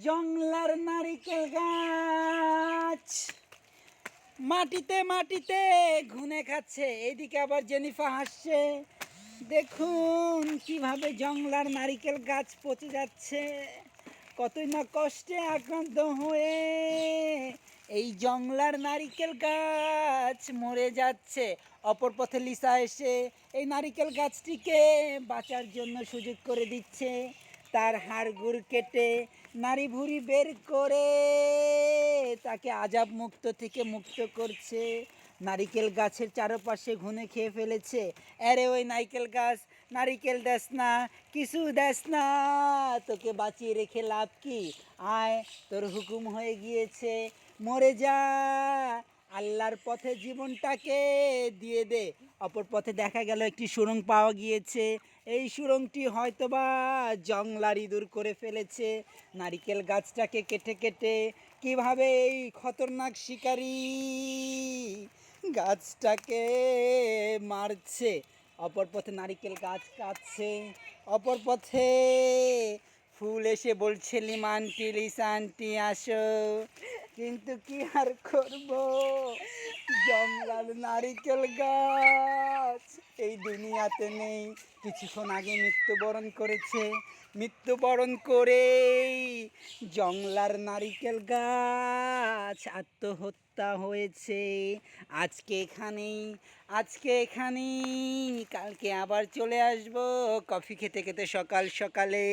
জংলার নারিকেল গাছ মাটিতে মাটিতে ঘুনে খাচ্ছে। এইদিকে আবার জেনিফা হাসছে। দেখুন কিভাবে জংলার নারিকেল গাছ পচে যাচ্ছে, কতই না কষ্টে আক্রান্ত হয়ে এই জংলার নারিকেল গাছ মরে যাচ্ছে। অপর পথে লিসা এসে এই নারিকেল গাছটিকে বাঁচার জন্য সুযোগ করে দিচ্ছে। তার হাড়গুড় কেটে নাড়ি ভুড়ি বের করে তাকে আজাব মুক্ত থেকে মুক্ত করছে। নারিকেল গাছের চারপাশে ঘুনে খেয়ে ফেলেছে। আরে ওই নারিকেল গাছ, নারিকেল দেস না, কিছু দেস না, তোকে বাঁচিয়ে রেখে লাভ কি? আয়, তোর হুকুম হয়ে গিয়েছে, মরে যা, আল্লাহর পথে জীবনটাকে দিয়ে দে। অপর পথে দেখা গেল একটি সুড়ঙ্গ পাওয়া গিয়েছে। এই সুড়ঙ্গটি হয়তোবা জংলার ইঁদুর করে ফেলেছে। নারিকেল গাছটাকে কেটে কেটে কিভাবে এই খতরনাক শিকারী গাছটাকে মারছে। অপর পথে নারিকেল গাছ কাটছে। অপর পথে ফুল এসে বলছে লিমা আন্টি, লিসা আন্টি আসো। কিন্তু কি আর করব, জংলার নারিকেল গাছ এই দুনিয়াতে নেই। কিছুক্ষণ আগে মৃত্যুবরণ করেছে। মৃত্যুবরণ করেই জংলার নারিকেল গাছ আত্মহত্যা হয়েছে। আজকে এখানেই, কালকে আবার চলে আসবো কফি খেতে খেতে সকাল সকালে।